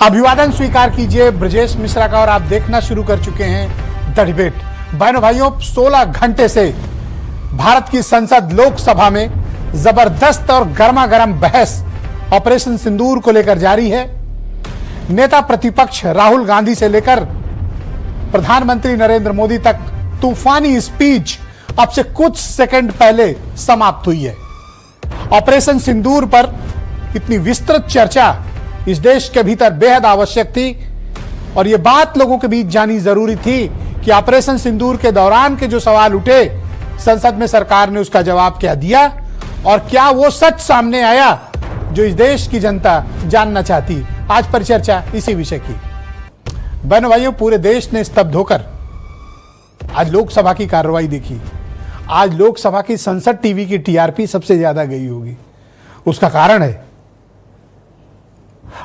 अभिवादन स्वीकार कीजिए ब्रजेश मिश्रा का और आप देखना शुरू कर चुके हैं द डिबेट। बहनों भाइयों, 16 घंटे से भारत की संसद लोकसभा में जबरदस्त और गर्मा गर्म बहस ऑपरेशन सिंदूर को लेकर जारी है। नेता प्रतिपक्ष राहुल गांधी से लेकर प्रधानमंत्री नरेंद्र मोदी तक तूफानी स्पीच अब से कुछ सेकंड पहले समाप्त हुई है। ऑपरेशन सिंदूर पर इतनी विस्तृत चर्चा इस देश के भीतर बेहद आवश्यक थी और यह बात लोगों के बीच जानी जरूरी थी कि ऑपरेशन सिंदूर के दौरान के जो सवाल उठे, संसद में सरकार ने उसका जवाब क्या दिया और क्या वो सच सामने आया जो इस देश की जनता जानना चाहती। आज पर चर्चा इसी विषय की। बहनों भाइयों, पूरे देश ने स्तब्ध होकर आज लोकसभा की कार्रवाई देखी। आज लोकसभा की संसद टीवी की टीआरपी सबसे ज्यादा गई होगी। उसका कारण है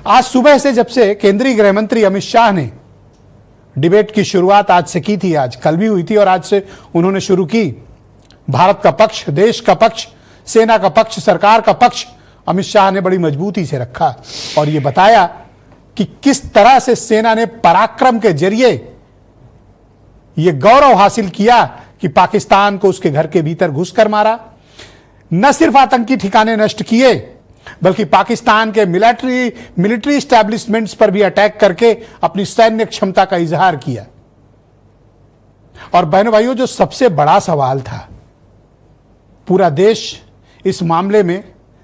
आज सुबह से, जब से केंद्रीय गृह मंत्री अमित शाह ने डिबेट की शुरुआत आज से की थी, आज कल भी हुई थी और आज से उन्होंने शुरू की। भारत का पक्ष, देश का पक्ष, सेना का पक्ष, सरकार का पक्ष अमित शाह ने बड़ी मजबूती से रखा और यह बताया कि किस तरह से सेना ने पराक्रम के जरिए यह गौरव हासिल किया कि पाकिस्तान को उसके घर के भीतर घुसकर मारा। न सिर्फ आतंकी ठिकाने नष्ट किए बल्कि पाकिस्तान के मिलिट्री एस्टैब्लिशमेंट्स पर भी अटैक करके अपनी सैन्य क्षमता का इजहार किया। और बहनों भाइयों, जो सबसे बड़ा सवाल था, पूरा देश इस मामले में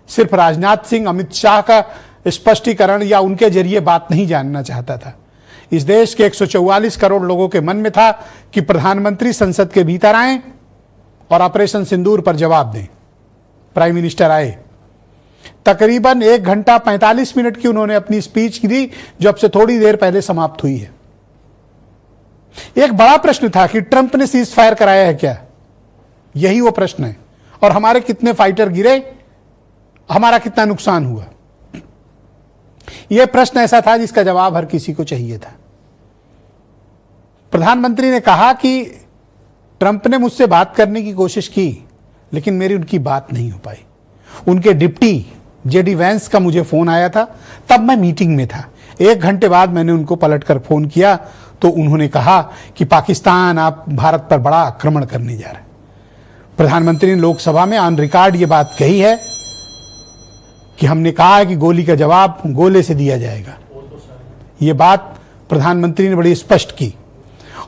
सिर्फ राजनाथ सिंह, अमित शाह का स्पष्टीकरण या उनके जरिए बात नहीं जानना चाहता था। इस देश के 144 करोड़ लोगों के मन में था कि प्रधानमंत्री संसद के भीतर आए और ऑपरेशन सिंदूर पर जवाब दें। प्राइम मिनिस्टर आए, तकरीबन 1 घंटा 45 मिनट की उन्होंने अपनी स्पीच दी जो अब से थोड़ी देर पहले समाप्त हुई है। एक बड़ा प्रश्न था कि ट्रंप ने सीज फायर कराया है क्या? यही वो प्रश्न है। और हमारे कितने फाइटर गिरे, हमारा कितना नुकसान हुआ, यह प्रश्न ऐसा था जिसका जवाब हर किसी को चाहिए था। प्रधानमंत्री ने कहा कि ट्रंप ने मुझसे बात करने की कोशिश की लेकिन मेरी उनकी बात नहीं हो पाई। उनके डिप्टी जेडी वैंस का मुझे फोन आया था, तब मैं मीटिंग में था। 1 घंटे बाद मैंने उनको पलटकर फोन किया तो उन्होंने कहा कि पाकिस्तान आप भारत पर बड़ा आक्रमण करने जा रहे हैं। प्रधानमंत्री ने लोकसभा में ऑन रिकॉर्ड ये बात कही है कि हमने कहा है कि गोली का जवाब गोले से दिया जाएगा। ये बात प्रधानमंत्री ने बड़ी स्पष्ट की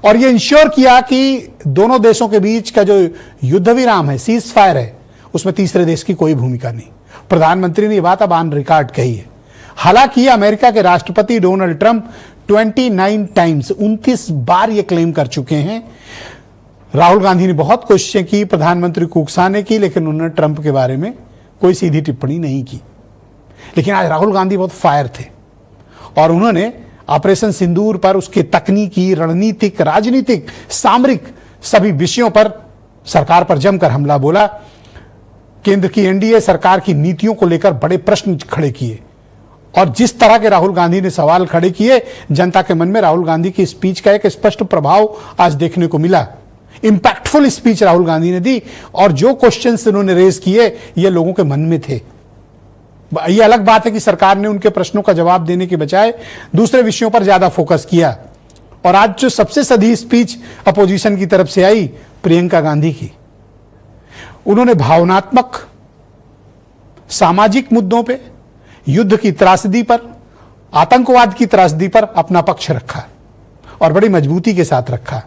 और ये इंश्योर किया कि दोनों देशों के बीच का जो युद्ध विराम है, सीज फायर है, उसमें तीसरे देश की कोई भूमिका नहीं। प्रधानमंत्री ने यह बात अब ऑन रिकॉर्ड कही है। हालांकि अमेरिका के राष्ट्रपति डोनाल्ड ट्रंप 29 टाइम्स, 29 बार ये क्लेम कर चुके हैं। राहुल गांधी ने बहुत कोशिशें की प्रधानमंत्री को उकसाने की, लेकिन उन्होंने ट्रंप के बारे में कोई सीधी टिप्पणी नहीं की। लेकिन आज राहुल गांधी बहुत फायर थे और उन्होंने ऑपरेशन सिंदूर पर उसके तकनीकी, रणनीतिक, राजनीतिक, सामरिक सभी विषयों पर सरकार पर जमकर हमला बोला। केंद्र की एनडीए सरकार की नीतियों को लेकर बड़े प्रश्न खड़े किए और जिस तरह के राहुल गांधी ने सवाल खड़े किए, जनता के मन में राहुल गांधी की स्पीच का एक स्पष्ट प्रभाव आज देखने को मिला। इंपैक्टफुल स्पीच राहुल गांधी ने दी और जो क्वेश्चंस उन्होंने रेज किए ये लोगों के मन में थे। ये अलग बात है कि सरकार ने उनके प्रश्नों का जवाब देने के बजाय दूसरे विषयों पर ज्यादा फोकस किया। और आज जो सबसे सधी स्पीच अपोजिशन की तरफ से आई, प्रियंका गांधी की, उन्होंने भावनात्मक, सामाजिक मुद्दों पे, युद्ध की त्रासदी पर, आतंकवाद की त्रासदी पर अपना पक्ष रखा और बड़ी मजबूती के साथ रखा।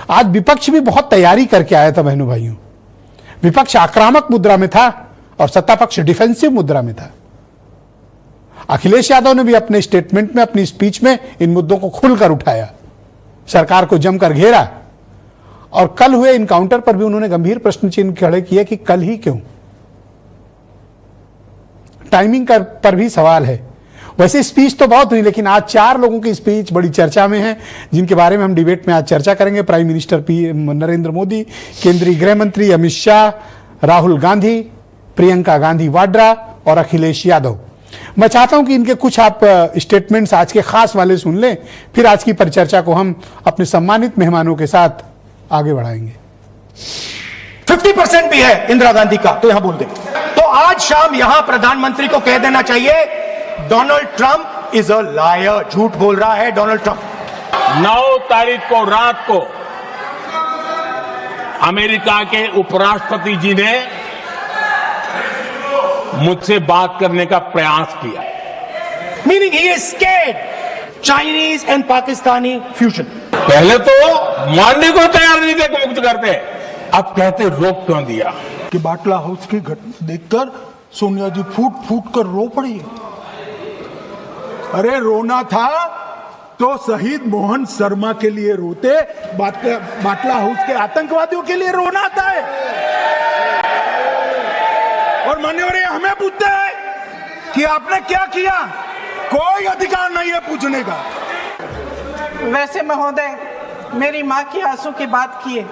आज विपक्ष भी बहुत तैयारी करके आया था। बहनों भाइयों, विपक्ष आक्रामक मुद्रा में था और सत्ता पक्ष डिफेंसिव मुद्रा में था। अखिलेश यादव ने भी अपने स्टेटमेंट में, अपनी स्पीच में इन मुद्दों को खुलकर उठाया, सरकार को जमकर घेरा और कल हुए इनकाउंटर पर भी उन्होंने गंभीर प्रश्न चिन्ह खड़े किए कि कल ही क्यों। टाइमिंग पर भी सवाल है। वैसे स्पीच तो बहुत हुई, लेकिन आज 4 लोगों की स्पीच बड़ी चर्चा में है जिनके बारे में हम डिबेट में आज चर्चा करेंगे। प्राइम मिनिस्टर नरेंद्र मोदी, केंद्रीय गृह मंत्री अमित शाह, राहुल गांधी, प्रियंका गांधी वाड्रा और अखिलेश यादव। मैं चाहता हूं कि इनके कुछ आप स्टेटमेंट्स आज के खास वाले सुन लें, फिर आज की परिचर्चा को हम अपने सम्मानित मेहमानों के साथ आगे बढ़ाएंगे। 50% भी है इंदिरा गांधी का, तो यहां बोल दे। तो आज शाम यहां प्रधानमंत्री को कह देना चाहिए, Donald Trump is a liar. झूठ बोल रहा है डोनाल्ड ट्रंप। 9 तारीख को रात को अमेरिका के उपराष्ट्रपति जी ने मुझसे बात करने का प्रयास किया। Meaning he is scared Chinese and Pakistani fusion. पहले तो मानने को तैयार नहीं थे कि मुक्त करते, अब कहते रोक क्यों दिया। कि बाटला हाउस की घटना देखकर सोनिया जी फूट फूट कर रो पड़ी। अरे रोना था तो शहीद मोहन शर्मा के लिए रोते, बाटला हाउस के आतंकवादियों के लिए रोना आता है। और मान्यवर हमें पूछते हैं कि आपने क्या किया, कोई अधिकार नहीं है पूछने का। वैसे महोदय, मेरी मां की आंसू की बात किए,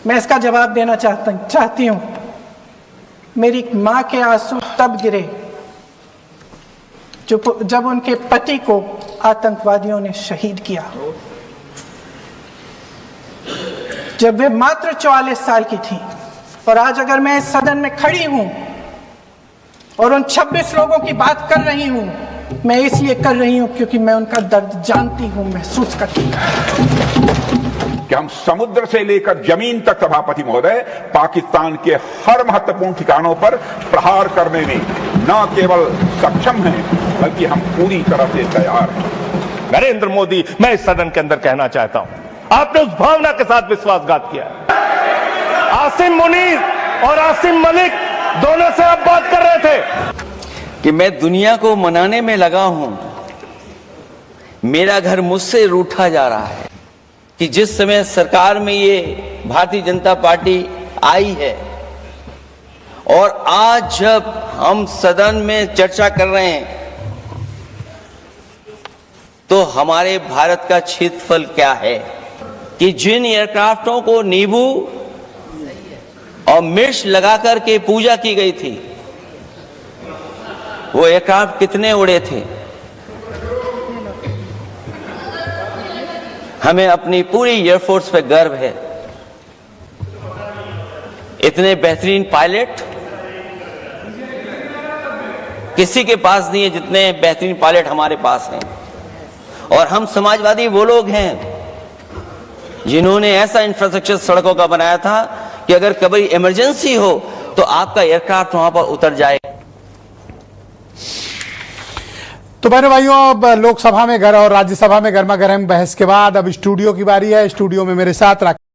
मैं इसका जवाब देना चाहती हूं। मेरी मां के आंसू तब गिरे जब उनके पति को आतंकवादियों ने शहीद किया, जब वे मात्र 44 साल की थी। और आज अगर मैं इस सदन में खड़ी हूं और उन 26 लोगों की बात कर रही हूं, मैं इसलिए कर रही हूं क्योंकि मैं उनका दर्द जानती हूं, महसूस करती हूं। कि हम समुद्र से लेकर जमीन तक, सभापति महोदय, पाकिस्तान के हर महत्वपूर्ण ठिकानों पर प्रहार करने में न केवल सक्षम हैं, बल्कि हम पूरी तरह से तैयार हैं। नरेंद्र मोदी, मैं इस सदन के अंदर कहना चाहता हूं, आपने उस भावना के साथ विश्वासघात किया। आसिम मुनीर और आसिम मलिक दोनों से आप बात कर रहे थे कि मैं दुनिया को मनाने में लगा हूं, मेरा घर मुझसे रूठा जा रहा है। कि जिस समय सरकार में ये भारतीय जनता पार्टी आई है और आज जब हम सदन में चर्चा कर रहे हैं तो हमारे भारत का क्षेत्रफल क्या है, कि जिन एयरक्राफ्टों को नींबू और मिर्च लगाकर के पूजा की गई थी, वो एयरक्राफ्ट कितने उड़े थे। हमें अपनी पूरी एयरफोर्स पे गर्व है। इतने बेहतरीन पायलट किसी के पास नहीं है जितने बेहतरीन पायलट हमारे पास हैं। और हम समाजवादी वो लोग हैं जिन्होंने ऐसा इंफ्रास्ट्रक्चर सड़कों का बनाया था कि अगर कभी इमरजेंसी हो तो आपका एयरक्राफ्ट वहां पर उतर जाए। तो बहनों भाइयों, अब लोकसभा में और राज्यसभा में गर्मा गर्म बहस के बाद अब स्टूडियो की बारी है। स्टूडियो में मेरे साथ